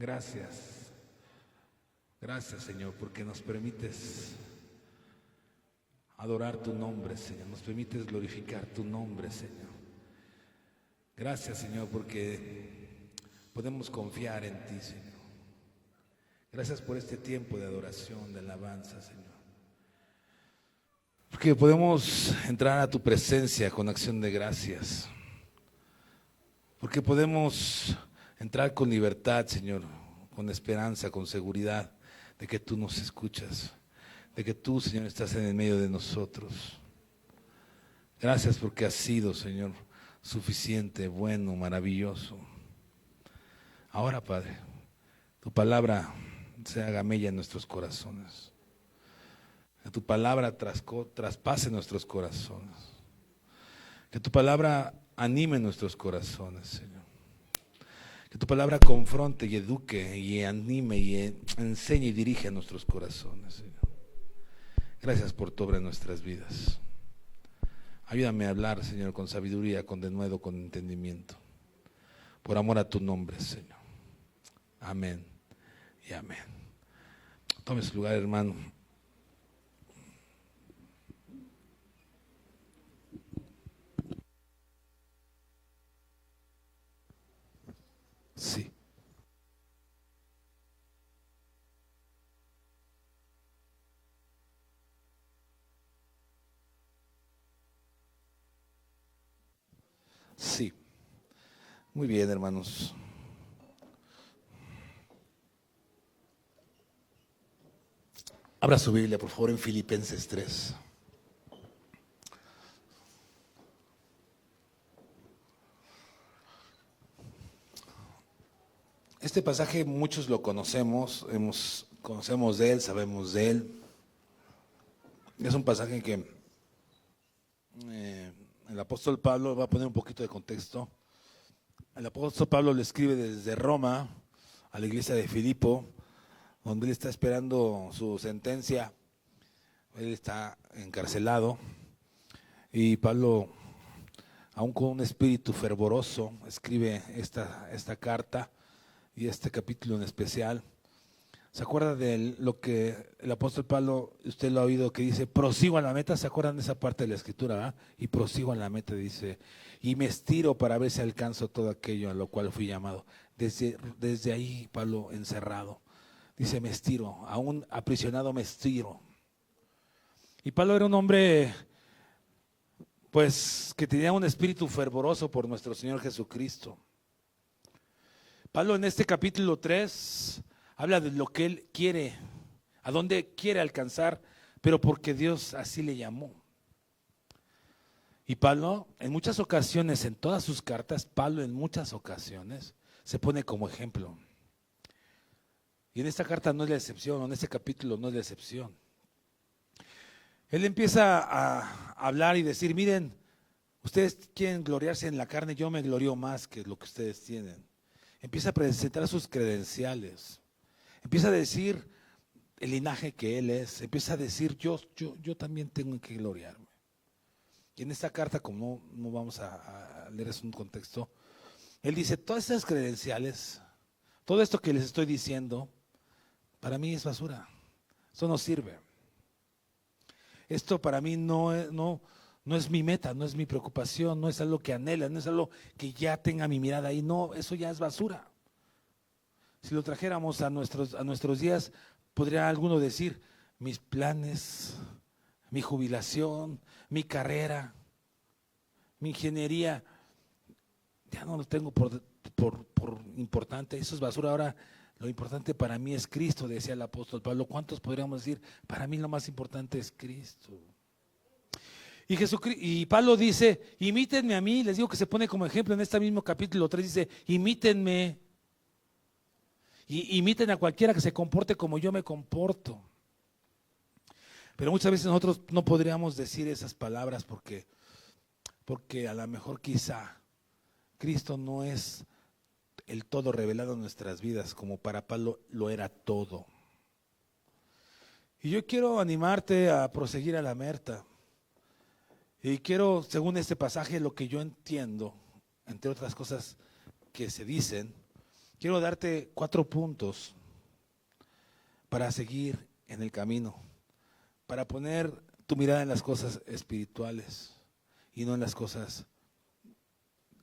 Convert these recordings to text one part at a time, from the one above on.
Gracias, gracias Señor, porque nos permites adorar tu nombre, Señor, nos permites glorificar tu nombre, Señor. Gracias Señor, porque podemos confiar en ti, Señor. Gracias por este tiempo de adoración, de alabanza, Señor. Porque podemos entrar a tu presencia con acción de gracias. Porque podemos entrar con libertad, Señor, con esperanza, con seguridad de que tú nos escuchas, de que tú, Señor, estás en el medio de nosotros. Gracias porque has sido, Señor, suficiente, bueno, maravilloso. Ahora, Padre, tu palabra se haga mella en nuestros corazones. Que tu palabra traspase nuestros corazones. Que tu palabra anime nuestros corazones, Señor. Que tu palabra confronte y eduque y anime y enseñe y dirige a nuestros corazones, Señor. Gracias por tu obra en nuestras vidas. Ayúdame a hablar, Señor, con sabiduría, con denuedo, con entendimiento. Por amor a tu nombre, Señor. Amén y amén. Tome su lugar, hermano. Sí. Sí. Muy bien, hermanos. Abra su Biblia, por favor, en Filipenses 3. Este pasaje muchos lo conocemos, conocemos de él, sabemos de él. Es un pasaje que el apóstol Pablo, va a poner un poquito de contexto. El apóstol Pablo le escribe desde Roma a la iglesia de Filipo, donde él está esperando su sentencia. Él está encarcelado y Pablo, aún con un espíritu fervoroso, escribe esta carta y este capítulo en especial. ¿Se acuerda de lo que el apóstol Pablo, usted lo ha oído, que dice, prosigo a la meta? ¿Se acuerdan de esa parte de la escritura? ¿Ah? Y prosigo a la meta, dice, y me estiro para ver si alcanzo todo aquello a lo cual fui llamado. Desde ahí Pablo encerrado, dice, me estiro, aún aprisionado me estiro. Y Pablo era un hombre, pues, que tenía un espíritu fervoroso por nuestro Señor Jesucristo. Pablo en este capítulo 3 habla de lo que él quiere, a dónde quiere alcanzar, pero porque Dios así le llamó. Y Pablo, en muchas ocasiones, en todas sus cartas, Pablo en muchas ocasiones se pone como ejemplo. Y en esta carta no es la excepción, o en este capítulo no es la excepción. Él empieza a hablar y decir, miren, ustedes quieren gloriarse en la carne, yo me glorío más que lo que ustedes tienen. Empieza a presentar sus credenciales. Empieza a decir el linaje que él es. Empieza a decir, yo también tengo que gloriarme. Y en esta carta, como no vamos a leer, es un contexto, él dice, todas esas credenciales, todo esto que les estoy diciendo, para mí es basura. Eso no sirve. Esto para mí no es mi meta, no es mi preocupación, no es algo que anhela, no es algo que ya tenga mi mirada ahí. No, eso ya es basura. Si lo trajéramos a nuestros días, podría alguno decir, mis planes, mi jubilación, mi carrera, mi ingeniería, ya no lo tengo por importante, eso es basura. Ahora lo importante para mí es Cristo, decía el apóstol Pablo. ¿Cuántos podríamos decir, para mí lo más importante es Cristo? Y Pablo dice, imítenme a mí, les digo que se pone como ejemplo en este mismo capítulo 3, dice, imítenme. Y imiten a cualquiera que se comporte como yo me comporto. Pero muchas veces nosotros no podríamos decir esas palabras porque a lo mejor quizá Cristo no es el todo revelado en nuestras vidas, como para Pablo lo era todo. Y yo quiero animarte a proseguir a la meta. Y quiero, según este pasaje, lo que yo entiendo, entre otras cosas que se dicen, quiero darte 4 puntos para seguir en el camino, para poner tu mirada en las cosas espirituales y no en las cosas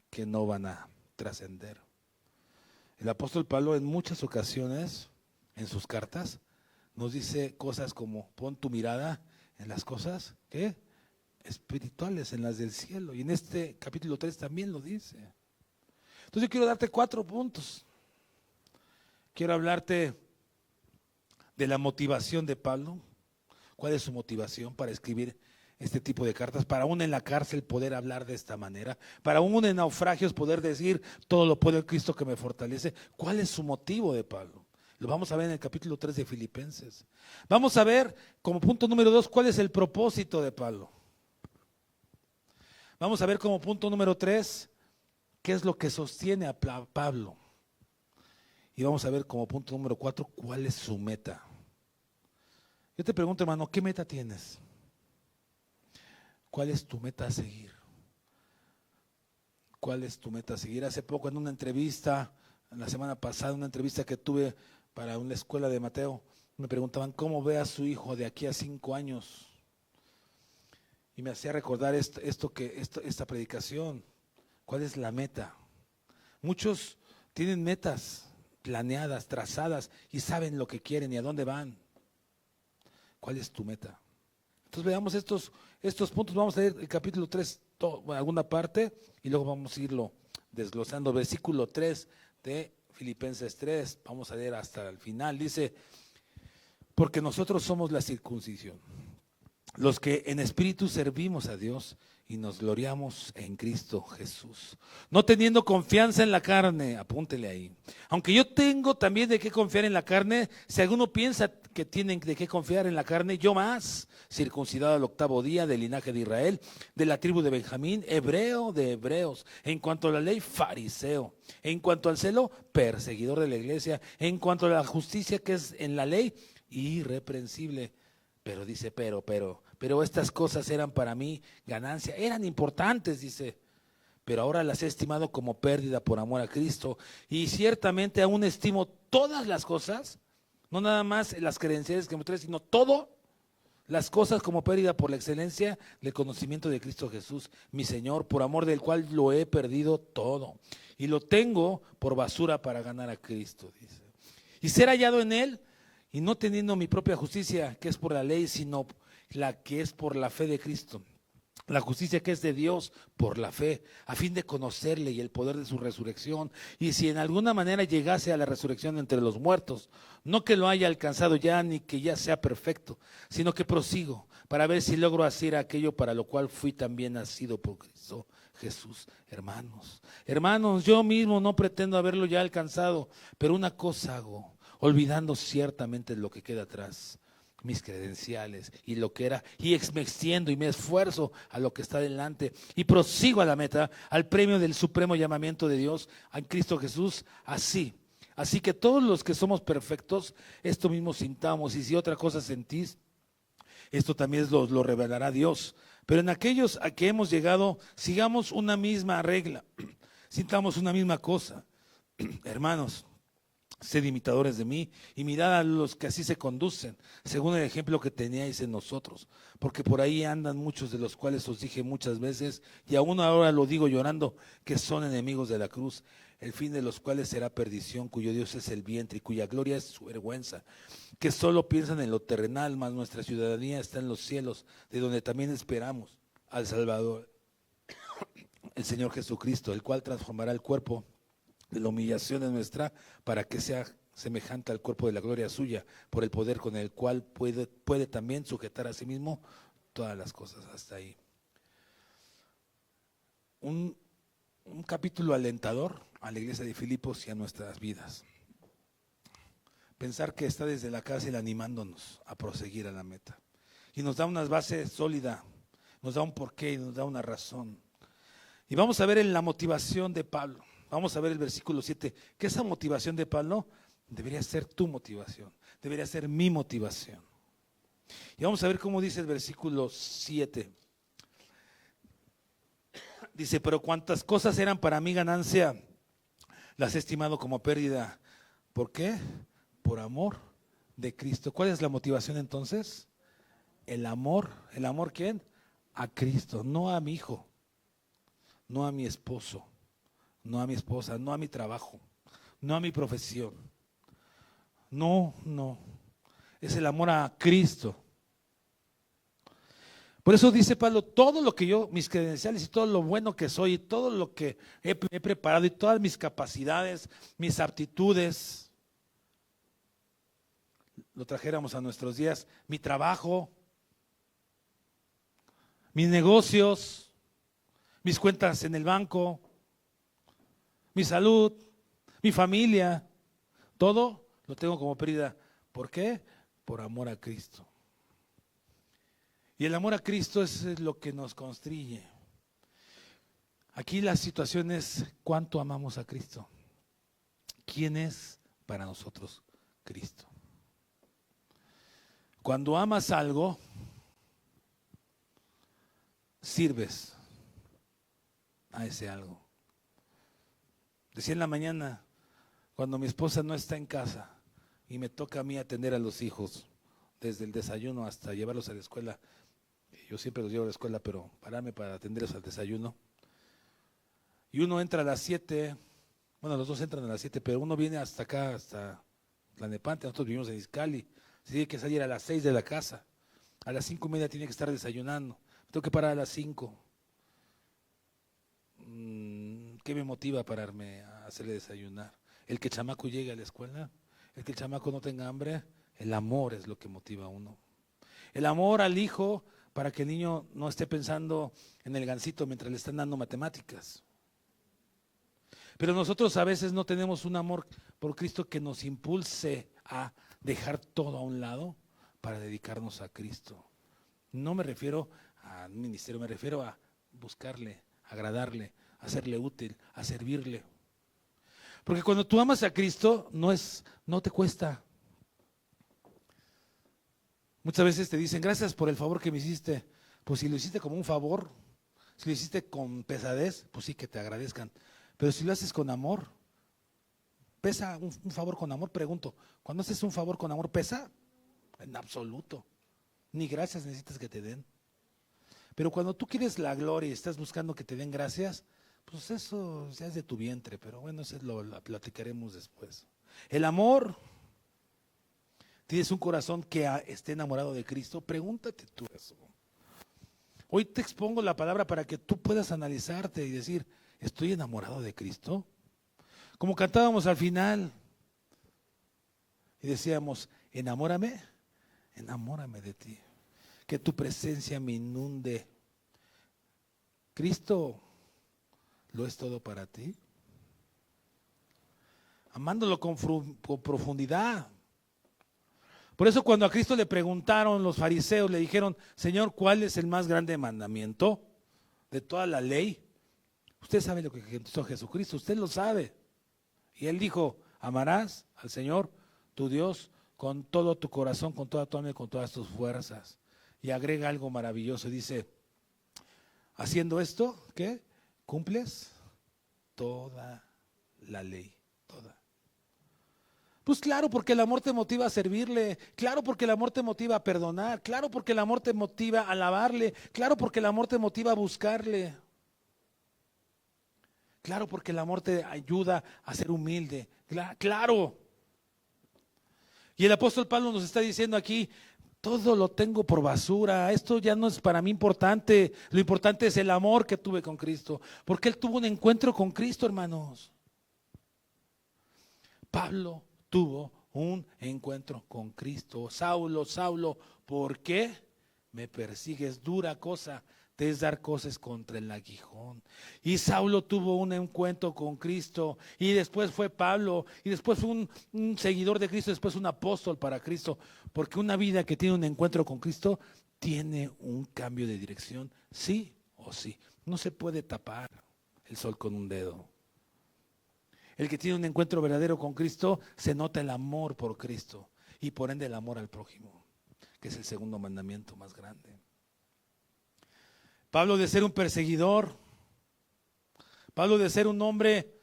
que no van a trascender. El apóstol Pablo en muchas ocasiones en sus cartas nos dice cosas como pon tu mirada en las cosas ¿qué? Espirituales, en las del cielo. Y en este capítulo 3 también lo dice. Entonces yo quiero darte 4 puntos. Quiero hablarte de la motivación de Pablo. ¿Cuál es su motivación para escribir este tipo de cartas? Para aún en la cárcel poder hablar de esta manera. Para aún en naufragios poder decir todo lo puedo en Cristo que me fortalece. ¿Cuál es su motivo de Pablo? Lo vamos a ver en el capítulo 3 de Filipenses. Vamos a ver como punto número 2 cuál es el propósito de Pablo. Vamos a ver como punto número 3 qué es lo que sostiene a Pablo. Y vamos a ver como punto número 4 cuál es su meta. Yo te pregunto, hermano, ¿qué meta tienes? ¿Cuál es tu meta a seguir? ¿Cuál es tu meta a seguir? Hace poco en una entrevista, la semana pasada, una entrevista que tuve para una escuela de Mateo, me preguntaban cómo ve a su hijo de aquí a 5 años. Y me hacía recordar esta predicación. ¿Cuál es la meta? Muchos tienen metas planeadas, trazadas y saben lo que quieren y a dónde van. ¿Cuál es tu meta? Entonces veamos estos puntos. Vamos a leer el capítulo 3, alguna parte, y luego vamos a irlo desglosando. Versículo 3 de Filipenses 3, vamos a leer hasta el final. Dice, porque nosotros somos la circuncisión, los que en espíritu servimos a Dios y nos gloriamos en Cristo Jesús, no teniendo confianza en la carne, apúntele ahí. Aunque yo tengo también de qué confiar en la carne, si alguno piensa que tienen de qué confiar en la carne, yo más, circuncidado al 8º día, del linaje de Israel, de la tribu de Benjamín, hebreo de hebreos, en cuanto a la ley, fariseo, en cuanto al celo, perseguidor de la iglesia, en cuanto a la justicia que es en la ley, irreprensible. Pero dice, pero estas cosas eran para mí ganancia, eran importantes, dice, pero ahora las he estimado como pérdida por amor a Cristo, y ciertamente aún estimo todas las cosas, no nada más las credenciales que me trae, sino todas las cosas como pérdida por la excelencia del conocimiento de Cristo Jesús, mi Señor, por amor del cual lo he perdido todo, y lo tengo por basura para ganar a Cristo, dice, y ser hallado en Él, y no teniendo mi propia justicia, que es por la ley, sino la que es por la fe de Cristo, la justicia que es de Dios por la fe, a fin de conocerle y el poder de su resurrección, y si en alguna manera llegase a la resurrección entre los muertos, no que lo haya alcanzado ya, ni que ya sea perfecto, sino que prosigo, para ver si logro hacer aquello para lo cual fui también nacido por Cristo Jesús. Hermanos, yo mismo no pretendo haberlo ya alcanzado, pero una cosa hago, olvidando ciertamente lo que queda atrás, mis credenciales y lo que era, y me extiendo y me esfuerzo a lo que está delante y prosigo a la meta, al premio del supremo llamamiento de Dios en Cristo Jesús. Así que todos los que somos perfectos, esto mismo sintamos, y si otra cosa sentís, esto también lo revelará Dios. Pero en aquellos a que hemos llegado, sigamos una misma regla, sintamos una misma cosa. Hermanos, sed imitadores de mí y mirad a los que así se conducen, según el ejemplo que teníais en nosotros, porque por ahí andan muchos de los cuales os dije muchas veces, y aún ahora lo digo llorando, que son enemigos de la cruz, el fin de los cuales será perdición, cuyo Dios es el vientre y cuya gloria es su vergüenza, que solo piensan en lo terrenal, mas nuestra ciudadanía está en los cielos, de donde también esperamos al Salvador, el Señor Jesucristo, el cual transformará el cuerpo de la humillación de nuestra, para que sea semejante al cuerpo de la gloria suya, por el poder con el cual puede también sujetar a sí mismo todas las cosas. Hasta ahí. Un capítulo alentador a la iglesia de Filipos y a nuestras vidas. Pensar que está desde la cárcel animándonos a proseguir a la meta. Y nos da una base sólida, nos da un porqué y nos da una razón. Y vamos a ver en la motivación de Pablo. Vamos a ver el versículo 7, que esa motivación de Pablo debería ser tu motivación, debería ser mi motivación. Y vamos a ver cómo dice el versículo 7. Dice, pero cuantas cosas eran para mí ganancia, las he estimado como pérdida. ¿Por qué? Por amor de Cristo. ¿Cuál es la motivación entonces? El amor. ¿El amor quién? A Cristo, no a mi hijo, no a mi esposo, no a mi esposa, no a mi trabajo, no a mi profesión. No, no. Es el amor a Cristo. Por eso dice Pablo, todo lo que yo, mis credenciales y todo lo bueno que soy, y todo lo que he preparado y todas mis capacidades, mis aptitudes, lo trajéramos a nuestros días, mi trabajo, mis negocios, mis cuentas en el banco, mi salud, mi familia, todo lo tengo como pérdida. ¿Por qué? Por amor a Cristo. Y el amor a Cristo es lo que nos constriñe. Aquí la situación es cuánto amamos a Cristo. ¿Quién es para nosotros Cristo? Cuando amas algo, sirves a ese algo. Decía en la mañana, cuando mi esposa no está en casa y me toca a mí atender a los hijos, desde el desayuno hasta llevarlos a la escuela. Yo siempre los llevo a la escuela, pero pararme para atenderlos al desayuno. Y uno entra a las 7, bueno, los dos entran a las 7, pero uno viene hasta acá, hasta Tlalnepantla, nosotros vivimos en Izcalli. Se tiene que salir a las 6 de la casa. A las 5:30 tiene que estar desayunando. Tengo que parar a las 5. ¿Qué me motiva a pararme a hacerle desayunar? El que el chamaco llegue a la escuela, el que el chamaco no tenga hambre. El amor es lo que motiva a uno. El amor al hijo para que el niño no esté pensando en el gansito mientras le están dando matemáticas. Pero nosotros a veces no tenemos un amor por Cristo que nos impulse a dejar todo a un lado para dedicarnos a Cristo. No me refiero a un ministerio, me refiero a buscarle, agradarle, hacerle útil, a servirle. Porque cuando tú amas a Cristo, no te cuesta. Muchas veces te dicen, gracias por el favor que me hiciste. Pues si lo hiciste como un favor, si lo hiciste con pesadez, pues sí que te agradezcan. Pero si lo haces con amor, ¿pesa un favor con amor? Pregunto, ¿cuando haces un favor con amor pesa? En absoluto. Ni gracias necesitas que te den. Pero cuando tú quieres la gloria y estás buscando que te den gracias, pues eso ya es de tu vientre. Pero bueno, eso lo platicaremos después. El amor... ¿Tienes un corazón que esté enamorado de Cristo? Pregúntate tú eso. Hoy te expongo la palabra para que tú puedas analizarte y decir, ¿estoy enamorado de Cristo? Como cantábamos al final y decíamos, enamórame de ti. Que tu presencia me inunde. ¿Cristo lo es todo para ti? Amándolo con profundidad. Por eso cuando a Cristo le preguntaron los fariseos, le dijeron, Señor, ¿cuál es el más grande mandamiento de toda la ley? Usted sabe lo que contestó Jesucristo, usted lo sabe. Y él dijo, amarás al Señor, tu Dios, con todo tu corazón, con toda tu alma y con todas tus fuerzas. Y agrega algo maravilloso, dice, haciendo esto, ¿qué? Cumples toda la ley, toda. Pues claro, porque el amor te motiva a servirle, claro, porque el amor te motiva a perdonar, claro, porque el amor te motiva a alabarle, claro, porque el amor te motiva a buscarle, claro, porque el amor te ayuda a ser humilde, claro. Y el apóstol Pablo nos está diciendo aquí, todo lo tengo por basura, esto ya no es para mí importante, lo importante es el amor que tuve con Cristo, porque él tuvo un encuentro con Cristo, hermanos. Pablo tuvo un encuentro con Cristo. Saulo, Saulo, ¿por qué me persigues? Dura cosa te es dar cosas contra el aguijón. Y Saulo tuvo un encuentro con Cristo, y después fue Pablo, y después fue un seguidor de Cristo, después un apóstol para Cristo, porque una vida que tiene un encuentro con Cristo tiene un cambio de dirección, sí o sí. No se puede tapar el sol con un dedo. El que tiene un encuentro verdadero con Cristo, se nota el amor por Cristo y por ende el amor al prójimo, que es el segundo mandamiento más grande. Pablo, de ser un perseguidor, Pablo, de ser un hombre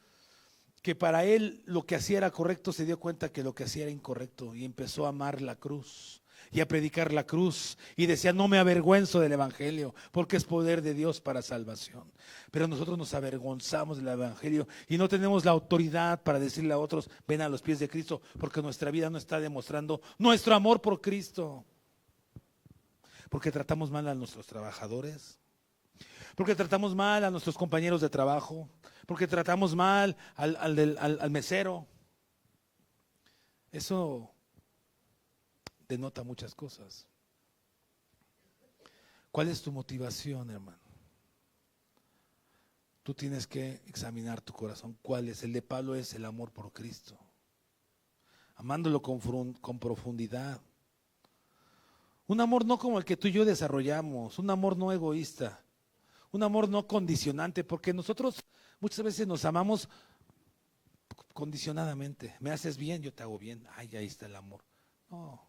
que para él lo que hacía era correcto, se dio cuenta que lo que hacía era incorrecto y empezó a amar la cruz y a predicar la cruz y decía: no me avergüenzo del evangelio porque es poder de Dios para salvación. Pero nosotros nos avergonzamos del evangelio y no tenemos la autoridad para decirle a otros: ven a los pies de Cristo, porque nuestra vida no está demostrando nuestro amor por Cristo. Porque tratamos mal a nuestros trabajadores, porque tratamos mal a nuestros compañeros de trabajo, porque tratamos mal al mesero. Eso denota muchas cosas. ¿Cuál es tu motivación, hermano? Tú tienes que examinar tu corazón. ¿Cuál es? El de Pablo es el amor por Cristo, amándolo con profundidad. Un amor no como el que tú y yo desarrollamos, un amor no egoísta, un amor no condicionante, porque nosotros muchas veces nos amamos condicionadamente. Me haces bien, yo te hago bien. Ay, ahí está el amor. No,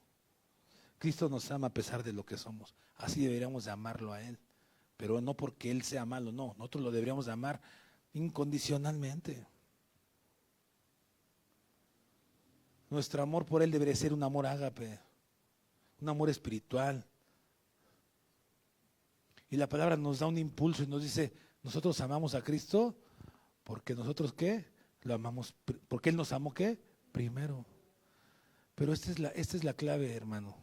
Cristo nos ama a pesar de lo que somos. Así deberíamos de amarlo a Él, pero no porque Él sea malo, no. Nosotros lo deberíamos de amar incondicionalmente. Nuestro amor por Él debería ser un amor ágape, un amor espiritual. Y la palabra nos da un impulso y nos dice: nosotros amamos a Cristo porque nosotros, ¿qué? Lo amamos, porque Él nos amó, ¿qué? Primero. Pero esta es la clave, hermano.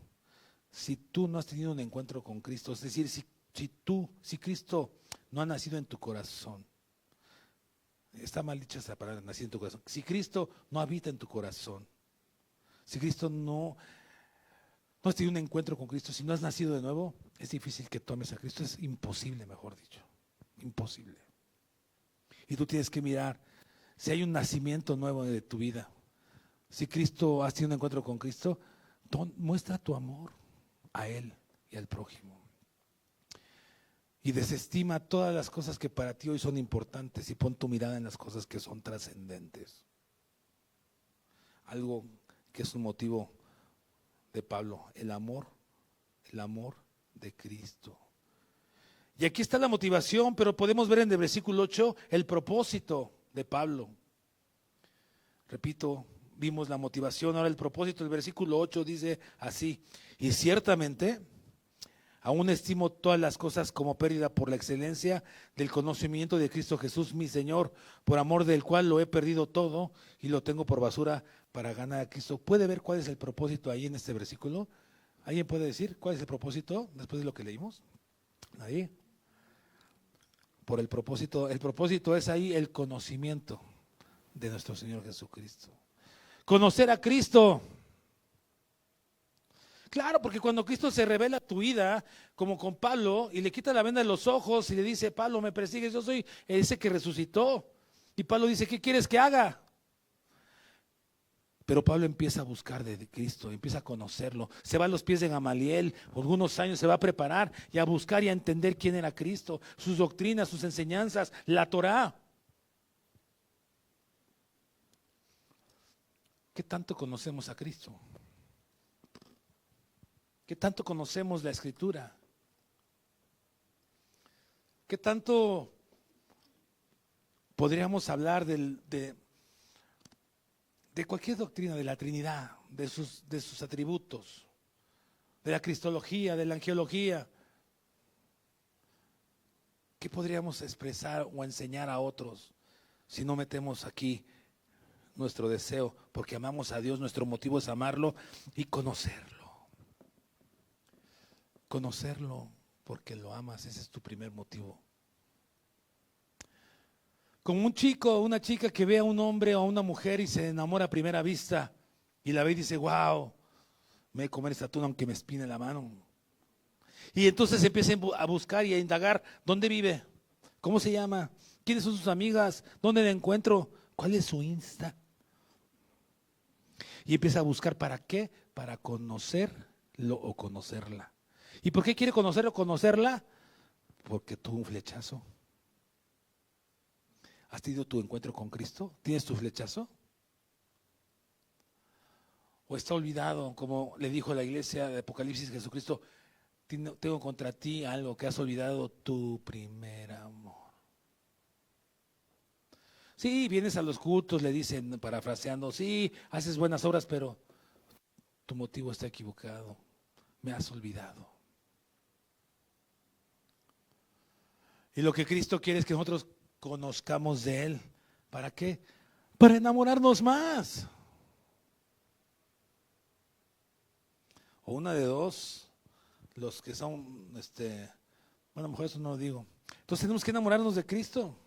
Si tú no has tenido un encuentro con Cristo, es decir, si Cristo no ha nacido en tu corazón, está mal dicha esa palabra, nacido en tu corazón. Si Cristo no habita en tu corazón, si Cristo no has tenido un encuentro con Cristo, si no has nacido de nuevo, es difícil que tomes a Cristo. Es imposible, mejor dicho, imposible. Y tú tienes que mirar si hay un nacimiento nuevo de tu vida. Si Cristo, has tenido un encuentro con Cristo, muestra tu amor a Él y al prójimo. Y desestima todas las cosas que para ti hoy son importantes y pon tu mirada en las cosas que son trascendentes. Algo que es un motivo de Pablo, el amor de Cristo. Y aquí está la motivación, pero podemos ver en el versículo 8 el propósito de Pablo. Repito, vimos la motivación, ahora el propósito. El versículo 8 dice así: y ciertamente aún estimo todas las cosas como pérdida por la excelencia del conocimiento de Cristo Jesús, mi Señor, por amor del cual lo he perdido todo y lo tengo por basura para ganar a Cristo. ¿Puede ver cuál es el propósito ahí en este versículo? ¿Alguien puede decir cuál es el propósito después de lo que leímos? Nadie. Por el propósito es ahí el conocimiento de nuestro Señor Jesucristo. Conocer a Cristo. Claro, porque cuando Cristo se revela a tu vida, como con Pablo, y le quita la venda de los ojos y le dice: Pablo, me persigues, yo soy ese que resucitó. Y Pablo dice: ¿qué quieres que haga? Pero Pablo empieza a buscar de Cristo, empieza a conocerlo. Se va a los pies de Gamaliel, por algunos años se va a preparar y a buscar y a entender quién era Cristo, sus doctrinas, sus enseñanzas, la Torá. ¿Qué tanto conocemos a Cristo? ¿Qué tanto conocemos la Escritura? ¿Qué tanto podríamos hablar de cualquier doctrina, de la Trinidad, de sus atributos, de la cristología, de la angelología? ¿Qué podríamos expresar o enseñar a otros si no metemos aquí nuestro deseo? Porque amamos a Dios, nuestro motivo es amarlo y conocerlo. Conocerlo porque lo amas, ese es tu primer motivo. Como un chico o una chica que ve a un hombre o a una mujer y se enamora a primera vista y la ve y dice: wow, me voy a comer esta tuna aunque me espine la mano. Y entonces empieza a buscar y a indagar: ¿dónde vive? ¿Cómo se llama? ¿Quiénes son sus amigas? ¿Dónde la encuentro? ¿Cuál es su Insta? Y empieza a buscar, ¿para qué? Para conocerlo o conocerla. ¿Y por qué quiere conocerlo o conocerla? Porque tuvo un flechazo. ¿Has tenido tu encuentro con Cristo? ¿Tienes tu flechazo? ¿O está olvidado, como le dijo la iglesia de Apocalipsis Jesucristo: tengo contra ti algo, que has olvidado tu primer amor? Sí, vienes a los cultos, le dicen, parafraseando, sí, haces buenas obras, pero tu motivo está equivocado, me has olvidado. Y lo que Cristo quiere es que nosotros conozcamos de Él. ¿Para qué? Para enamorarnos más. O una de dos, los que son, bueno, a lo mejor eso no lo digo. Entonces tenemos que enamorarnos de Cristo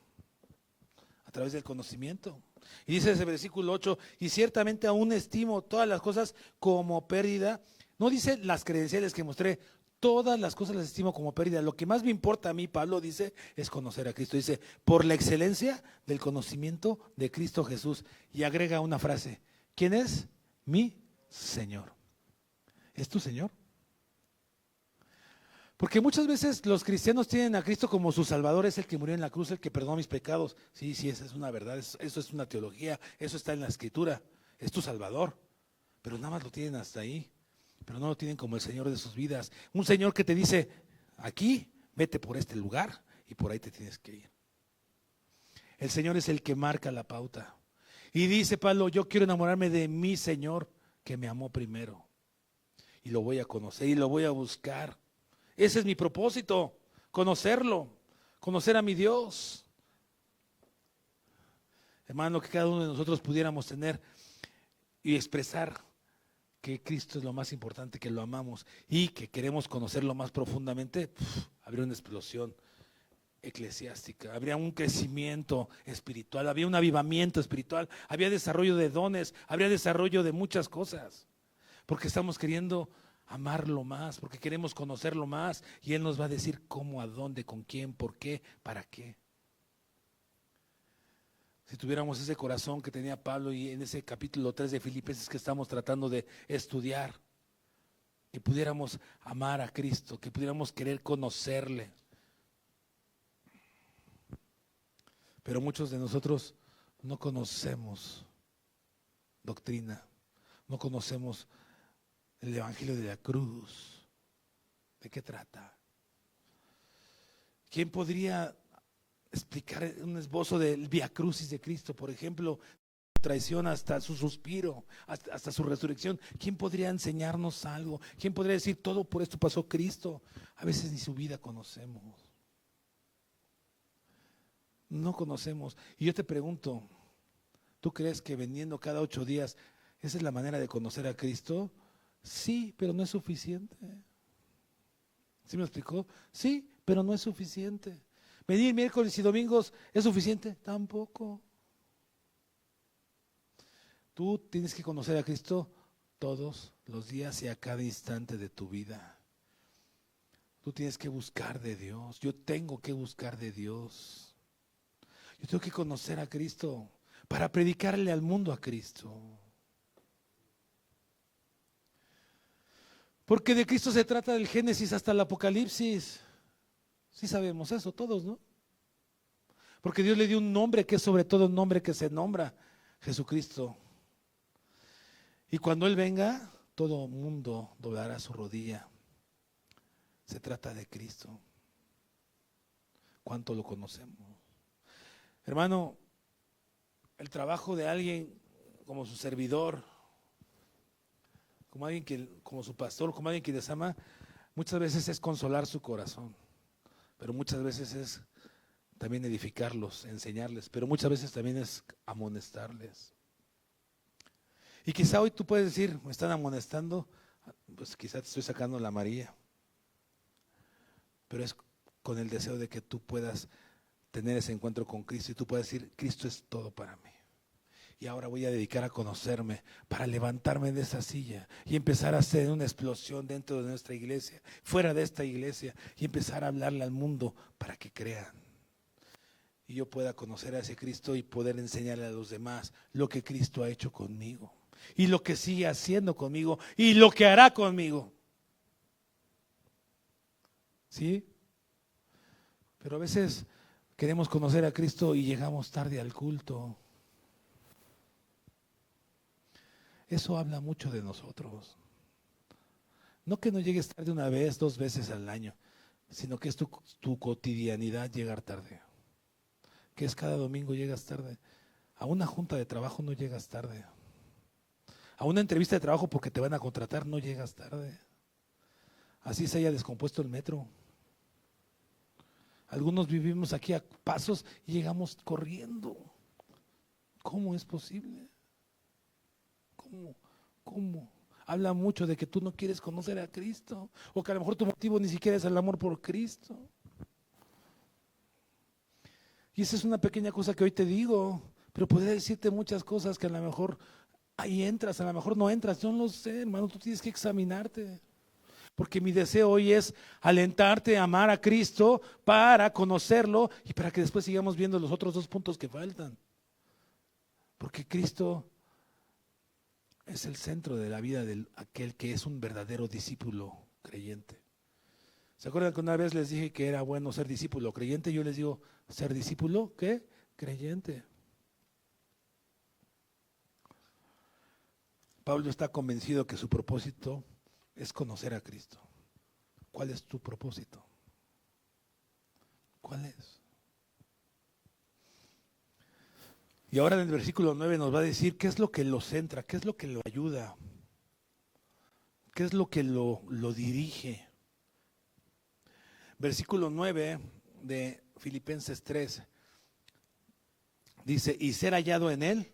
a través del conocimiento. Y dice ese versículo 8, y ciertamente aún estimo todas las cosas como pérdida. No dice las credenciales que mostré, todas las cosas las estimo como pérdida. Lo que más me importa a mí, Pablo dice, es conocer a Cristo. Dice, por la excelencia del conocimiento de Cristo Jesús. Y agrega una frase, ¿quién es? Mi Señor. ¿Es tu Señor? Porque muchas veces los cristianos tienen a Cristo como su Salvador, es el que murió en la cruz, el que perdonó mis pecados. Sí, sí, esa es una verdad, eso es una teología, eso está en la Escritura, es tu Salvador. Pero nada más lo tienen hasta ahí, pero no lo tienen como el Señor de sus vidas. Un Señor que te dice, aquí, vete por este lugar y por ahí te tienes que ir. El Señor es el que marca la pauta. Y dice Pablo, yo quiero enamorarme de mi Señor que me amó primero. Y lo voy a conocer y lo voy a buscar. Ese es mi propósito, conocerlo, conocer a mi Dios. Hermano, que cada uno de nosotros pudiéramos tener y expresar que Cristo es lo más importante, que lo amamos y que queremos conocerlo más profundamente, habría una explosión eclesiástica, habría un crecimiento espiritual, habría un avivamiento espiritual, habría desarrollo de dones, habría desarrollo de muchas cosas, porque estamos queriendo amarlo más, porque queremos conocerlo más y Él nos va a decir cómo, a dónde, con quién, por qué, para qué. Si tuviéramos ese corazón que tenía Pablo y en ese capítulo 3 de Filipenses que estamos tratando de estudiar, que pudiéramos amar a Cristo, que pudiéramos querer conocerle. Pero muchos de nosotros no conocemos doctrina, no conocemos el Evangelio de la cruz. ¿De qué trata? ¿Quién podría explicar un esbozo del Vía Crucis de Cristo, por ejemplo, su traición hasta su suspiro, hasta su resurrección? ¿Quién podría enseñarnos algo? ¿Quién podría decir todo por esto pasó Cristo? A veces ni su vida conocemos. No conocemos. Y yo te pregunto, ¿tú crees que vendiendo cada 8 días, esa es la manera de conocer a Cristo? Sí, pero no es suficiente. ¿Sí me explicó? Sí, pero no es suficiente. ¿Venir miércoles y domingos es suficiente? Tampoco. Tú tienes que conocer a Cristo todos los días y a cada instante de tu vida. Tú tienes que buscar de Dios. Yo tengo que buscar de Dios. Yo tengo que conocer a Cristo para predicarle al mundo a Cristo. Porque de Cristo se trata del Génesis hasta el Apocalipsis. Sí sabemos eso todos, ¿no? Porque Dios le dio un nombre que es sobre todo un nombre que se nombra, Jesucristo. Y cuando Él venga, todo mundo doblará su rodilla. Se trata de Cristo. ¿Cuánto lo conocemos? Hermano, el trabajo de alguien como su servidor, como alguien como su pastor, como alguien que les ama, muchas veces es consolar su corazón, pero muchas veces es también edificarlos, enseñarles, pero muchas veces también es amonestarles. Y quizá hoy tú puedes decir, me están amonestando, pues quizá te estoy sacando la amarilla, pero es con el deseo de que tú puedas tener ese encuentro con Cristo y tú puedas decir, Cristo es todo para mí. Y ahora voy a dedicar a conocerme para levantarme de esa silla y empezar a hacer una explosión dentro de nuestra iglesia, fuera de esta iglesia, y empezar a hablarle al mundo para que crean. Y yo pueda conocer a ese Cristo y poder enseñarle a los demás lo que Cristo ha hecho conmigo y lo que sigue haciendo conmigo y lo que hará conmigo. ¿Sí? Pero a veces queremos conocer a Cristo y llegamos tarde al culto. Eso habla mucho de nosotros. No que no llegues tarde una vez, 2 veces al año, sino que es tu cotidianidad llegar tarde. Que es cada domingo llegas tarde. A una junta de trabajo no llegas tarde. A una entrevista de trabajo porque te van a contratar no llegas tarde. Así se haya descompuesto el metro. Algunos vivimos aquí a pasos y llegamos corriendo. ¿Cómo es posible? ¿Cómo? Habla mucho de que tú no quieres conocer a Cristo, o que a lo mejor tu motivo ni siquiera es el amor por Cristo. Y esa es una pequeña cosa que hoy te digo, pero podría decirte muchas cosas que a lo mejor ahí entras, a lo mejor no entras. Yo no lo sé, hermano, tú tienes que examinarte. Porque mi deseo hoy es alentarte a amar a Cristo para conocerlo y para que después sigamos viendo los otros 2 puntos que faltan. Porque Cristo es el centro de la vida de aquel que es un verdadero discípulo creyente. ¿Se acuerdan que una vez les dije que era bueno ser discípulo creyente? Yo les digo, ¿ser discípulo qué? Creyente. Pablo está convencido que su propósito es conocer a Cristo. ¿Cuál es tu propósito? ¿Cuál es? Y ahora en el versículo 9 nos va a decir qué es lo que lo centra, qué es lo que lo ayuda, qué es lo que lo dirige. Versículo 9 de Filipenses 3 dice, y ser hallado en él,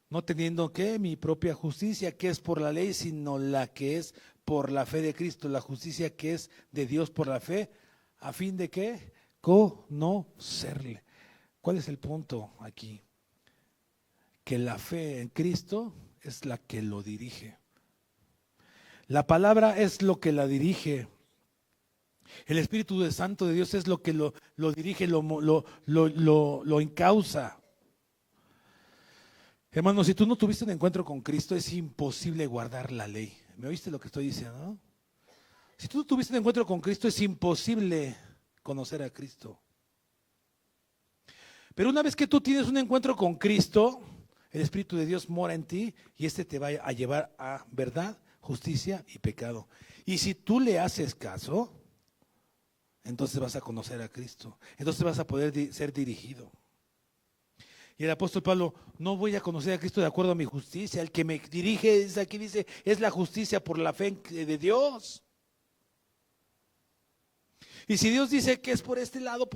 no teniendo que mi propia justicia, que es por la ley, sino la que es por la fe de Cristo, la justicia que es de Dios por la fe, a fin de que conocerle. ¿Cuál es el punto aquí? Que la fe en Cristo es la que lo dirige. La palabra es lo que la dirige. El Espíritu Santo de Dios es lo que lo dirige, lo encausa. Hermano, si tú no tuviste un encuentro con Cristo, es imposible guardar la ley. ¿Me oíste lo que estoy diciendo? ¿No? Si tú no tuviste un encuentro con Cristo, es imposible conocer a Cristo. Pero una vez que tú tienes un encuentro con Cristo, el Espíritu de Dios mora en ti y te va a llevar a verdad, justicia y pecado. Y si tú le haces caso, entonces vas a conocer a Cristo. Entonces vas a poder ser dirigido. Y el apóstol Pablo, no voy a conocer a Cristo de acuerdo a mi justicia. El que me dirige, aquí dice, es la justicia por la fe de Dios. Y si Dios dice que es por este lado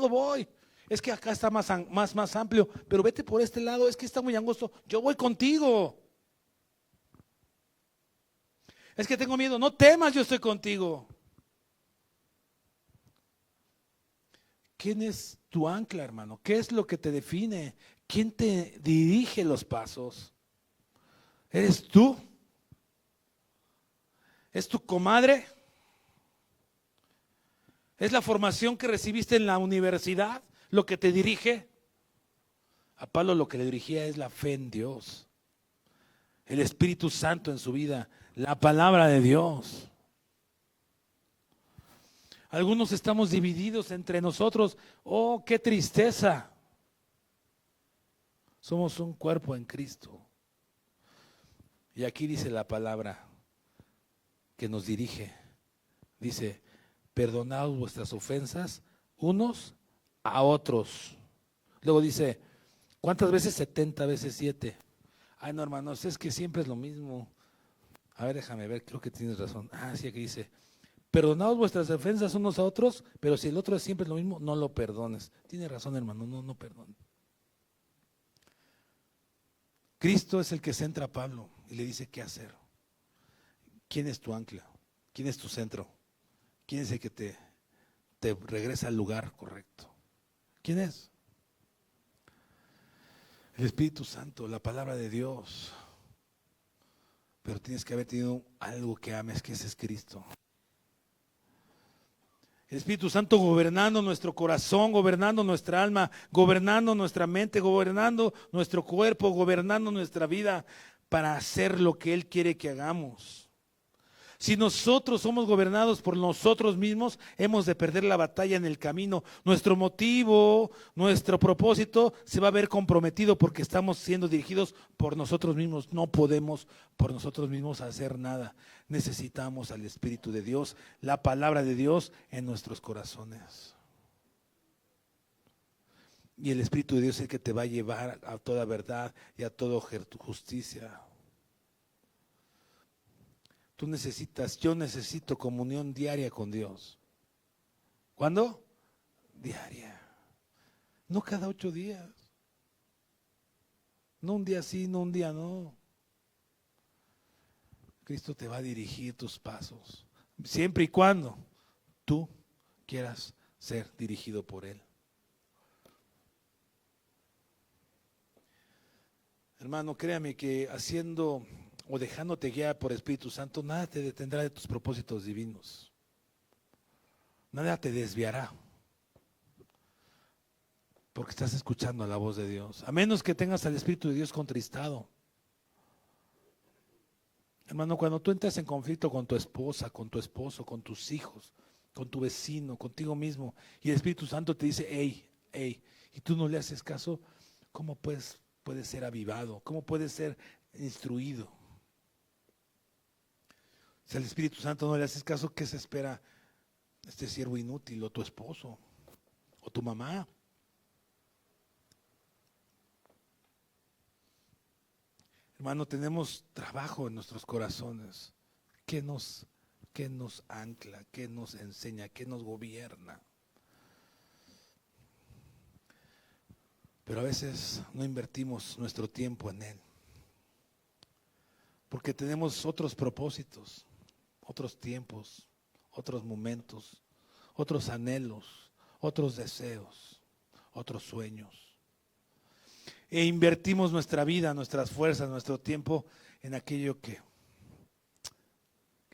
voy. Es que acá está más amplio, pero vete por este lado, es que está muy angosto. Yo voy contigo. Es que tengo miedo, no temas, yo estoy contigo. ¿Quién es tu ancla, hermano? ¿Qué es lo que te define? ¿Quién te dirige los pasos? ¿Eres tú? ¿Es tu comadre? ¿Es la formación que recibiste en la universidad lo que te dirige? A Pablo lo que le dirigía es la fe en Dios, el Espíritu Santo en su vida, la palabra de Dios. Algunos estamos divididos entre nosotros. ¡Oh, qué tristeza! Somos un cuerpo en Cristo. Y aquí dice la palabra que nos dirige. Dice, perdonad vuestras ofensas unos a otros. Luego dice, ¿cuántas veces? 70 veces 7. Ay, no, hermanos, es que siempre es lo mismo. A ver, déjame ver, creo que tienes razón. Sí, aquí dice, perdonaos vuestras ofensas unos a otros, pero si el otro es siempre lo mismo, no lo perdones. Tiene razón, hermano, no perdone. Cristo es el que centra a Pablo y le dice qué hacer. ¿Quién es tu ancla? ¿Quién es tu centro? ¿Quién es el que te regresa al lugar correcto? ¿Quién es? El Espíritu Santo, la palabra de Dios. Pero tienes que haber tenido algo que ames, que ese es Cristo. El Espíritu Santo gobernando nuestro corazón, gobernando nuestra alma, gobernando nuestra mente, gobernando nuestro cuerpo, gobernando nuestra vida para hacer lo que Él quiere que hagamos. Si nosotros somos gobernados por nosotros mismos, hemos de perder la batalla en el camino. Nuestro motivo, nuestro propósito se va a ver comprometido porque estamos siendo dirigidos por nosotros mismos. No podemos por nosotros mismos hacer nada. Necesitamos al Espíritu de Dios, la palabra de Dios en nuestros corazones. Y el Espíritu de Dios es el que te va a llevar a toda verdad y a toda justicia. Yo necesito comunión diaria con Dios. ¿Cuándo? Diaria. No cada 8 días. No un día sí, no un día no. Cristo te va a dirigir tus pasos, siempre y cuando tú quieras ser dirigido por Él. Hermano, créame que haciendo o dejándote guiar por Espíritu Santo, nada te detendrá de tus propósitos divinos. Nada te desviará, porque estás escuchando la voz de Dios. A menos que tengas al Espíritu de Dios contristado. Hermano, cuando tú entras en conflicto con tu esposa, con tu esposo, con tus hijos, con tu vecino, contigo mismo, y el Espíritu Santo te dice, hey, y tú no le haces caso, ¿cómo puedes ser avivado? ¿Cómo puedes ser instruido? Si al Espíritu Santo no le haces caso, ¿qué se espera este siervo inútil, o tu esposo, o tu mamá? Hermano, tenemos trabajo en nuestros corazones. ¿Qué nos ancla? ¿Qué nos enseña? ¿Qué nos gobierna? Pero a veces no invertimos nuestro tiempo en Él, porque tenemos otros propósitos, otros tiempos, otros momentos, otros anhelos, otros deseos, otros sueños. E invertimos nuestra vida, nuestras fuerzas, nuestro tiempo en aquello que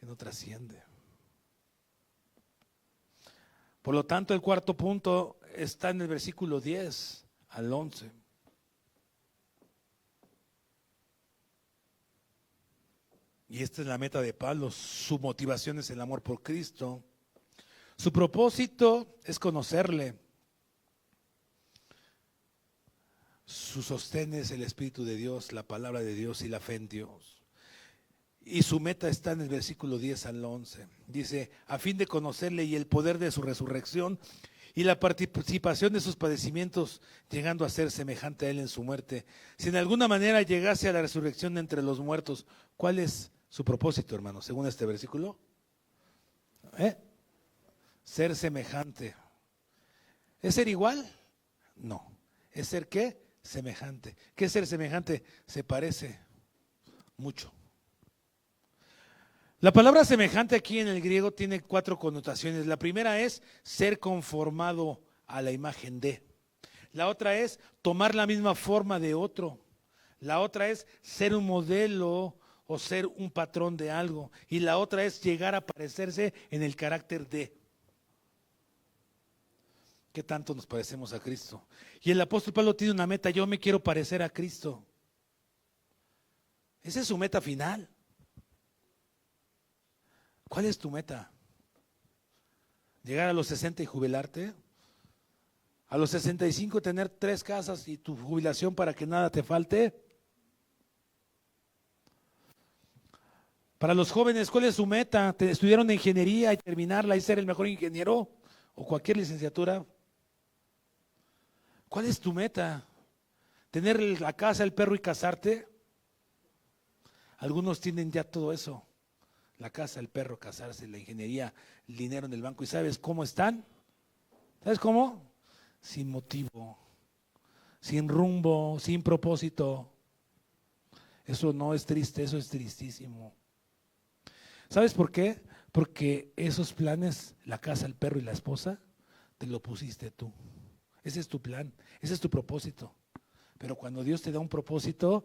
no trasciende. Por lo tanto, el cuarto punto está en el versículo 10 al 11. Y esta es la meta de Pablo. Su motivación es el amor por Cristo. Su propósito es conocerle. Su sostén es el Espíritu de Dios, la palabra de Dios y la fe en Dios. Y su meta está en el versículo 10 al 11. Dice, a fin de conocerle y el poder de su resurrección y la participación de sus padecimientos, llegando a ser semejante a él en su muerte. Si en alguna manera llegase a la resurrección de entre los muertos, ¿cuál es su propósito, hermano, según este versículo? Ser semejante. ¿Es ser igual? No. ¿Es ser qué? Semejante. ¿Qué es ser semejante? Se parece mucho. La palabra semejante aquí en el griego tiene 4 connotaciones. La primera es ser conformado a la imagen de. La otra es tomar la misma forma de otro. La otra es ser un modelo o ser un patrón de algo. Y la otra es llegar a parecerse en el carácter de. ¿Qué tanto nos parecemos a Cristo? Y el apóstol Pablo tiene una meta: yo me quiero parecer a Cristo. Esa es su meta final. ¿Cuál es tu meta? ¿Llegar a los 60 y jubilarte? ¿A los 65 tener 3 casas y tu jubilación para que nada te falte? Para los jóvenes, ¿cuál es su meta? ¿Estudiar una ingeniería y terminarla y ser el mejor ingeniero? ¿O cualquier licenciatura? ¿Cuál es tu meta? ¿Tener la casa, el perro y casarte? Algunos tienen ya todo eso. La casa, el perro, casarse, la ingeniería, el dinero en el banco. ¿Y sabes cómo están? ¿Sabes cómo? Sin motivo, sin rumbo, sin propósito. Eso no es triste, eso es tristísimo. ¿Sabes por qué? Porque esos planes, la casa, el perro y la esposa, te lo pusiste tú. Ese es tu plan, ese es tu propósito. Pero cuando Dios te da un propósito,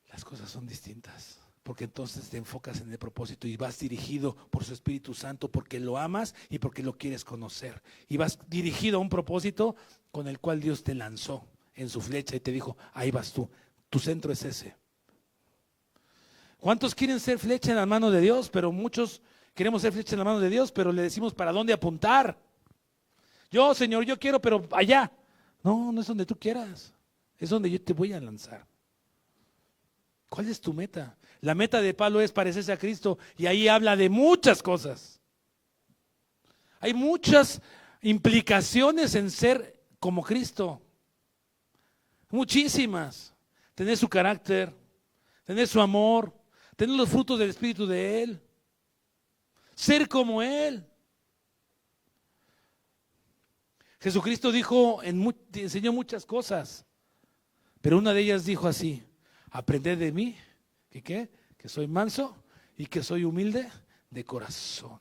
las cosas son distintas. Porque entonces te enfocas en el propósito y vas dirigido por su Espíritu Santo porque lo amas y porque lo quieres conocer. Y vas dirigido a un propósito con el cual Dios te lanzó en su flecha y te dijo, ahí vas tú, tu centro es ese. ¿Cuántos quieren ser flecha en la mano de Dios? Pero muchos queremos ser flecha en la mano de Dios, pero le decimos para dónde apuntar. Yo, Señor, yo quiero, pero allá. No, no es donde tú quieras, es donde yo te voy a lanzar. ¿Cuál es tu meta? La meta de Pablo es parecerse a Cristo y ahí habla de muchas cosas. Hay muchas implicaciones en ser como Cristo. Muchísimas. Tener su carácter, tener su amor, tener los frutos del Espíritu de Él, ser como Él. Jesucristo enseñó muchas cosas, pero una de ellas dijo así: aprended de mí, que soy manso y que soy humilde de corazón.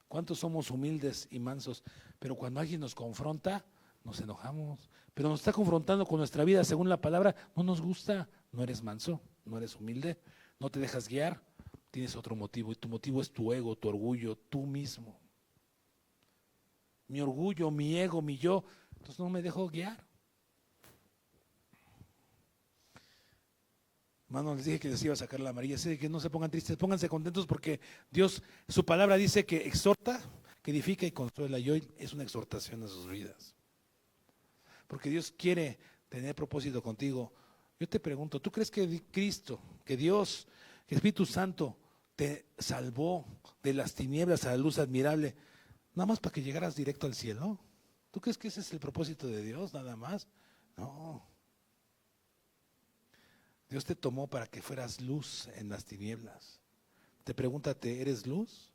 ¿Cuántos somos humildes y mansos? Pero cuando alguien nos confronta, nos enojamos. Pero nos está confrontando con nuestra vida según la palabra, no nos gusta. No eres manso, no eres humilde, no te dejas guiar, tienes otro motivo. Y tu motivo es tu ego, tu orgullo, tú mismo. Mi orgullo, mi ego, mi yo. Entonces no me dejo guiar. Hermano, les dije que les iba a sacar la amarilla. Así que no se pongan tristes, pónganse contentos porque Dios, su palabra dice que exhorta, que edifica y consuela. Y hoy es una exhortación a sus vidas. Porque Dios quiere tener propósito contigo. Yo te pregunto, ¿tú crees que Cristo, que Dios, que Espíritu Santo te salvó de las tinieblas a la luz admirable, nada más para que llegaras directo al cielo? ¿Tú crees que ese es el propósito de Dios, nada más? No. Dios te tomó para que fueras luz en las tinieblas. Te pregúntate, ¿eres luz?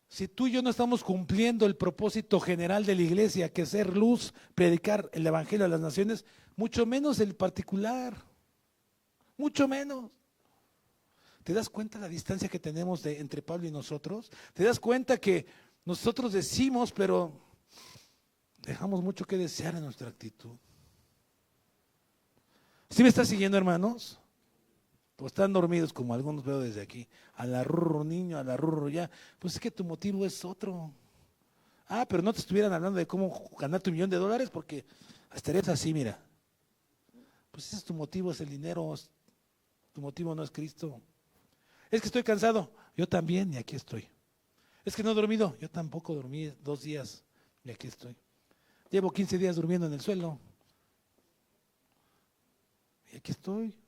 Si tú y yo no estamos cumpliendo el propósito general de la iglesia, que es ser luz, predicar el evangelio a las naciones, mucho menos el particular, mucho menos. ¿Te das cuenta la distancia que tenemos entre Pablo y nosotros? ¿Te das cuenta que nosotros decimos, pero dejamos mucho que desear en nuestra actitud? ¿Sí me está siguiendo, hermanos? O están dormidos como algunos veo desde aquí. A la rurro niño, a la rurro ya. Pues es que tu motivo es otro. Ah, pero no te estuvieran hablando de cómo ganar tu $1,000,000 porque estarías así, mira. Pues ese es tu motivo, es el dinero. Tu motivo no es Cristo. Es que estoy cansado. Yo también y aquí estoy. Es que no he dormido. Yo tampoco dormí 2 días y aquí estoy. Llevo 15 días durmiendo en el suelo. Y aquí estoy.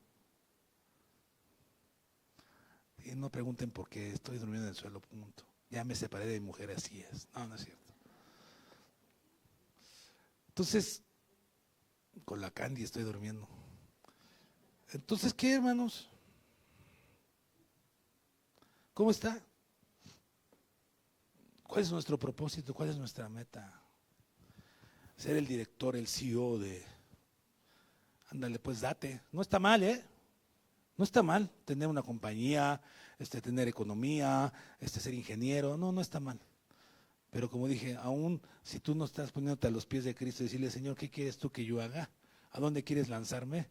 Y no pregunten por qué estoy durmiendo en el suelo, punto. Ya me separé de mi mujer, así es. No, no es cierto. Entonces, con la Candy estoy durmiendo. Entonces, ¿qué, hermanos? ¿Cómo está? ¿Cuál es nuestro propósito? ¿Cuál es nuestra meta? Ser el director, el CEO de... Ándale, pues date. No está mal, ¿eh? No está mal tener una compañía, tener economía, ser ingeniero. No, no está mal. Pero como dije, aún si tú no estás poniéndote a los pies de Cristo y decirle, Señor, ¿qué quieres tú que yo haga? ¿A dónde quieres lanzarme?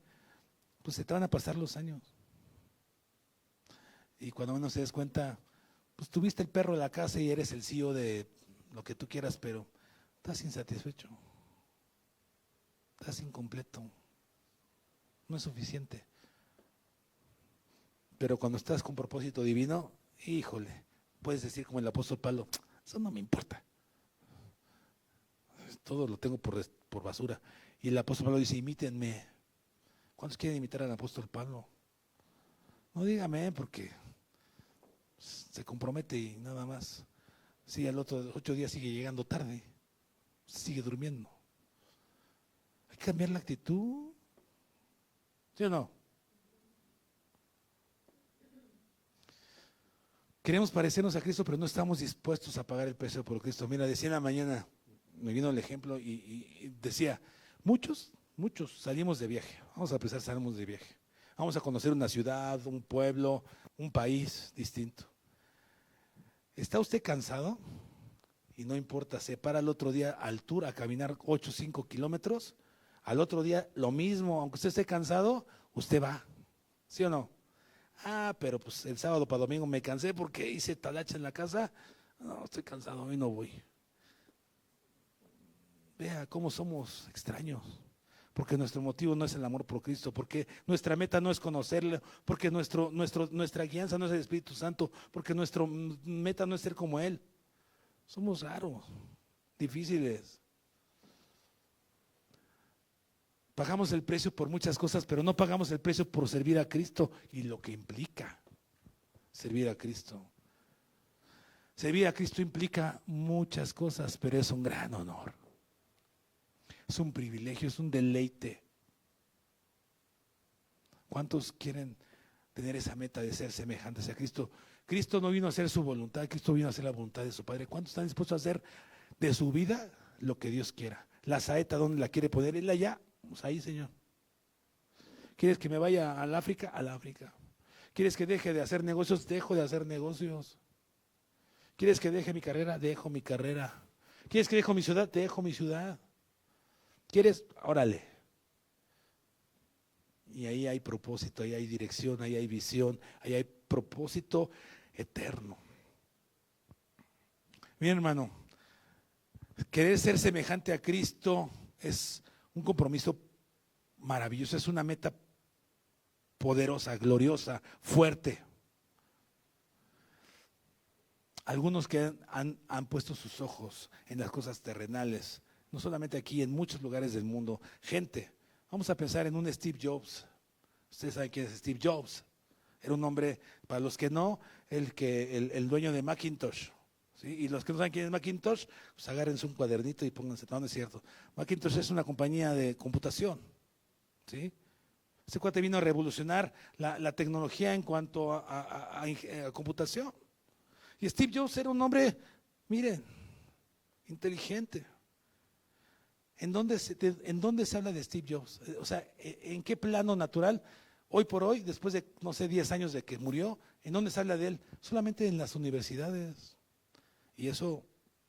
Pues se te van a pasar los años. Y cuando uno se des cuenta, pues tuviste el perro de la casa y eres el CEO de lo que tú quieras, pero estás insatisfecho. Estás incompleto. No es suficiente. Pero cuando estás con propósito divino, híjole, puedes decir como el apóstol Pablo, eso no me importa. Todo lo tengo por basura. Y el apóstol Pablo dice, imítenme. ¿Cuántos quieren imitar al apóstol Pablo? No dígame, porque se compromete y nada más. Sí, al otro 8 días sigue llegando tarde, sigue durmiendo. Hay que cambiar la actitud. ¿Sí o no? Queremos parecernos a Cristo, pero no estamos dispuestos a pagar el precio por Cristo. Mira, decía en la mañana, me vino el ejemplo y decía, muchos salimos de viaje. Vamos a pensar, salimos de viaje. Vamos a conocer una ciudad, un pueblo, un país distinto. ¿Está usted cansado? Y no importa, se para el otro día al tour a caminar 8 o 5 kilómetros. Al otro día lo mismo, aunque usted esté cansado, usted va. ¿Sí o no? Ah, pero pues el sábado para domingo me cansé porque hice talacha en la casa. No, estoy cansado, hoy no voy. Vea cómo somos extraños. Porque nuestro motivo no es el amor por Cristo, porque nuestra meta no es conocerle, porque nuestra guianza no es el Espíritu Santo, porque nuestra meta no es ser como Él. Somos raros, difíciles. Pagamos el precio por muchas cosas, pero no pagamos el precio por servir a Cristo y lo que implica servir a Cristo. Servir a Cristo implica muchas cosas, pero es un gran honor. Es un privilegio, es un deleite. ¿Cuántos quieren tener esa meta de ser semejantes a Cristo? Cristo no vino a hacer su voluntad, Cristo vino a hacer la voluntad de su Padre. ¿Cuántos están dispuestos a hacer de su vida lo que Dios quiera? La saeta, ¿dónde la quiere poner? Él allá, pues ahí, Señor. ¿Quieres que me vaya al África? Al África. ¿Quieres que deje de hacer negocios? Dejo de hacer negocios. ¿Quieres que deje mi carrera? Dejo mi carrera. ¿Quieres que dejo mi ciudad? Dejo mi ciudad. ¿Quieres? Órale. Y ahí hay propósito, ahí hay dirección, ahí hay visión, ahí hay propósito eterno. Mi hermano, querer ser semejante a Cristo es un compromiso maravilloso, es una meta poderosa, gloriosa, fuerte. Algunos que han puesto sus ojos en las cosas terrenales, no solamente aquí, en muchos lugares del mundo. Gente, vamos a pensar en un Steve Jobs. Ustedes saben quién es Steve Jobs. Era un hombre, para los que no, el dueño de Macintosh. ¿Sí? Y los que no saben quién es Macintosh, pues agárrense un cuadernito y pónganse, no es cierto. Macintosh es una compañía de computación. ¿Sí? Este cuate vino a revolucionar la tecnología en cuanto a computación. Y Steve Jobs era un hombre, miren, inteligente. ¿En dónde se habla de Steve Jobs? O sea, ¿en qué plano natural? Hoy por hoy, después de, no sé, 10 años de que murió, ¿en dónde se habla de él? Solamente en las universidades. Y eso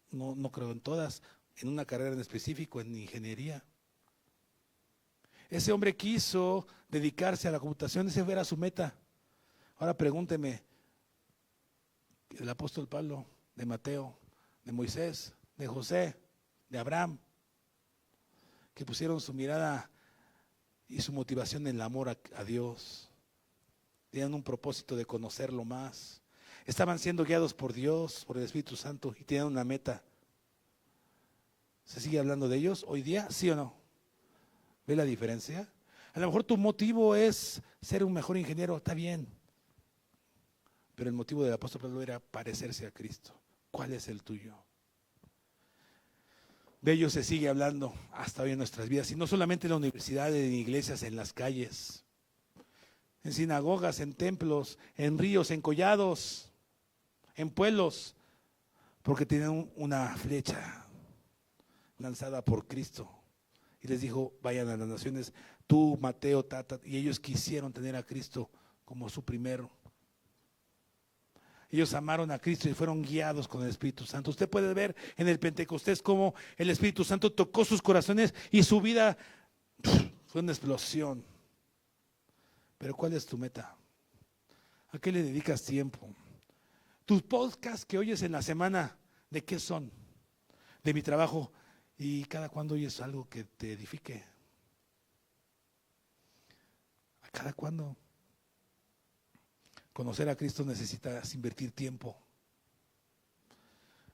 no creo en todas, en una carrera en específico, en ingeniería. Ese hombre quiso dedicarse a la computación, esa era su meta. Ahora pregúnteme, el apóstol Pablo, de Mateo, de Moisés, de José, de Abraham, que pusieron su mirada y su motivación en el amor a Dios. Tenían un propósito de conocerlo más. Estaban siendo guiados por Dios, por el Espíritu Santo, y tenían una meta. ¿Se sigue hablando de ellos hoy día? ¿Sí o no? ¿Ve la diferencia? A lo mejor tu motivo es ser un mejor ingeniero, está bien. Pero el motivo del apóstol Pablo era parecerse a Cristo. ¿Cuál es el tuyo? De ellos se sigue hablando hasta hoy en nuestras vidas, y no solamente en la universidad, en iglesias, en las calles, en sinagogas, en templos, en ríos, en collados, en pueblos, porque tenían una flecha lanzada por Cristo. Y les dijo, vayan a las naciones, tú, Mateo, Tata, y ellos quisieron tener a Cristo como su primero. Ellos amaron a Cristo y fueron guiados con el Espíritu Santo. Usted puede ver en el Pentecostés cómo el Espíritu Santo tocó sus corazones y su vida fue una explosión. Pero ¿cuál es tu meta? ¿A qué le dedicas tiempo? Tus podcasts que oyes en la semana, ¿de qué son? De mi trabajo. ¿Y cada cuándo oyes algo que te edifique? ¿A cada cuándo? Conocer a Cristo necesitas invertir tiempo.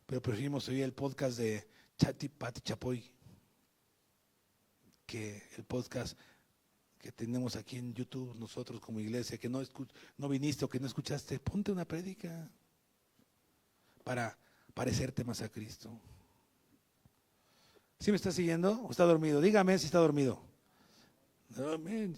Pero preferimos oír el podcast de Chati Pati Chapoy que el podcast que tenemos aquí en YouTube nosotros como iglesia, que no viniste o que no escuchaste. Ponte una prédica para parecerte más a Cristo. ¿Sí me está siguiendo o está dormido? Dígame si está dormido. Amén.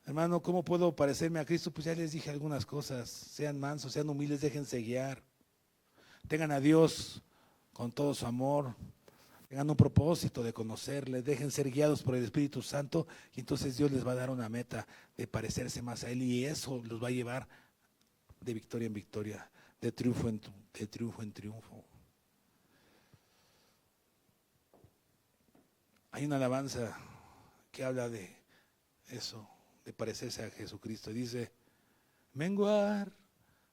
Hermano, ¿cómo puedo parecerme a Cristo? Pues ya les dije algunas cosas. Sean mansos, sean humildes, déjense guiar. Tengan a Dios con todo su amor. Tengan un propósito de conocerle. Dejen ser guiados por el Espíritu Santo. Y entonces Dios les va a dar una meta de parecerse más a Él. Y eso los va a llevar de victoria en victoria, de triunfo en triunfo. Hay una alabanza que habla de eso, de parecerse a Jesucristo. Dice, menguar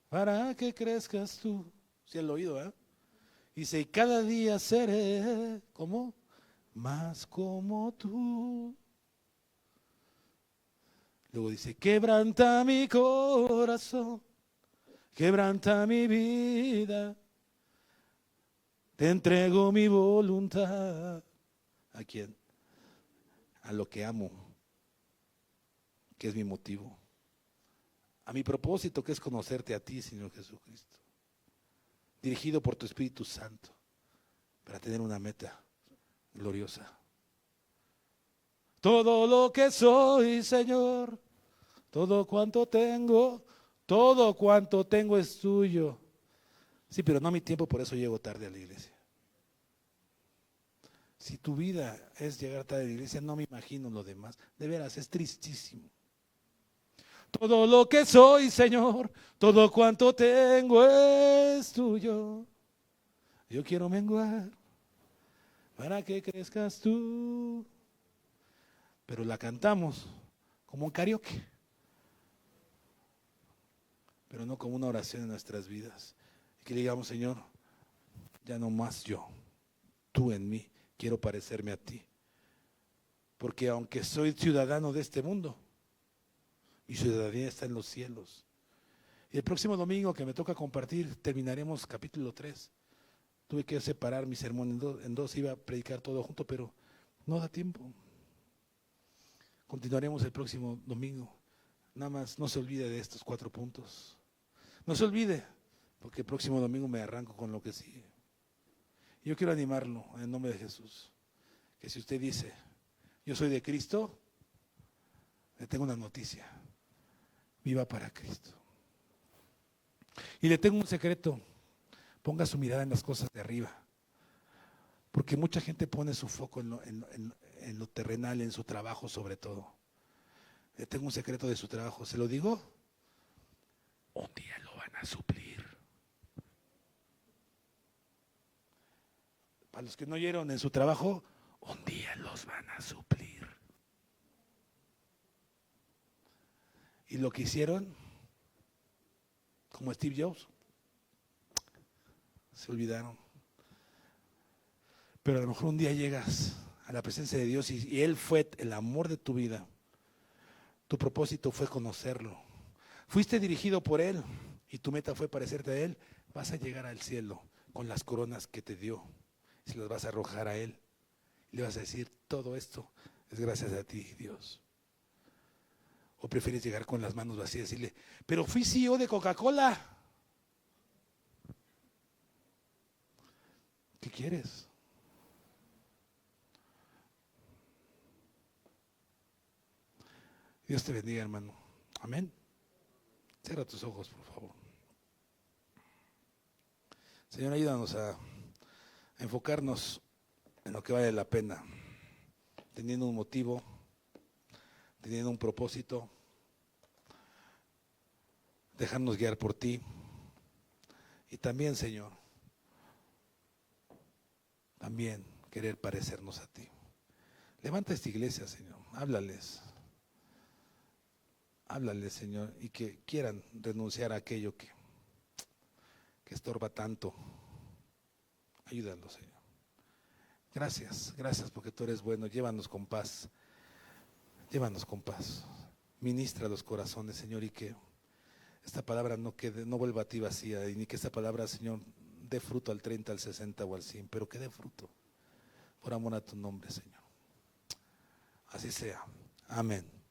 para que crezcas tú. ¿Sí han oído, eh? Dice, y cada día seré, ¿cómo? Más como tú. Luego dice, quebranta mi corazón, quebranta mi vida, te entrego mi voluntad. ¿A quién? A lo que amo, que es mi motivo. A mi propósito, que es conocerte a ti, Señor Jesucristo. Dirigido por tu Espíritu Santo. para tener una meta gloriosa. Todo lo que soy, Señor, todo cuanto tengo es tuyo. Sí, pero no mi tiempo, por eso llego tarde a la iglesia. Si tu vida es llegar tarde a la iglesia, no me imagino lo demás. De veras, es tristísimo. Todo lo que soy, Señor, todo cuanto tengo es tuyo. Yo quiero menguar para que crezcas tú. Pero la cantamos como un karaoke, pero no como una oración en nuestras vidas. Y que le digamos, Señor, ya no más yo, tú en mí, quiero parecerme a ti. Porque aunque soy ciudadano de este mundo, mi ciudadanía está en los cielos. Y el próximo domingo que me toca compartir, terminaremos capítulo 3. Tuve que separar mi sermón en dos, iba a predicar todo junto, pero no da tiempo. Continuaremos el próximo domingo. Nada más no se olvide de estos 4 puntos. No se olvide, porque el próximo domingo me arranco con lo que sigue. Yo quiero animarlo en el nombre de Jesús, que si usted dice, yo soy de Cristo, le tengo una noticia: viva para Cristo. Y le tengo un secreto: ponga su mirada en las cosas de arriba, porque mucha gente pone su foco en lo terrenal, en su trabajo sobre todo. Le tengo un secreto de su trabajo, ¿se lo digo? Un día lo van a suplir. Para los que no oyeron en su trabajo, un día los van a suplir. Y lo que hicieron, como Steve Jobs, se olvidaron. Pero a lo mejor un día llegas a la presencia de Dios y Él fue el amor de tu vida. Tu propósito fue conocerlo. Fuiste dirigido por Él y tu meta fue parecerte a Él. Vas a llegar al cielo con las coronas que te dio. Se las vas a arrojar a Él. Y le vas a decir, todo esto es gracias a ti, Dios. ¿O prefieres llegar con las manos vacías y decirle, pero fui CEO de Coca-Cola? ¿Qué quieres? Dios te bendiga, hermano. Amén. Cierra tus ojos, por favor. Señor, ayúdanos a enfocarnos en lo que vale la pena, teniendo un motivo, teniendo un propósito, dejarnos guiar por ti. Y también, Señor, también querer parecernos a ti. Levanta esta iglesia, Señor, háblales, Señor, y que quieran renunciar a aquello que estorba tanto. Ayúdalos, Señor. Gracias porque tú eres bueno. Llévanos con paz. Ministra los corazones, Señor, y que esta palabra no vuelva a ti vacía, y ni que esta palabra, Señor, dé fruto al 30, al 60 o al 100, pero que dé fruto por amor a tu nombre, Señor. Así sea. Amén.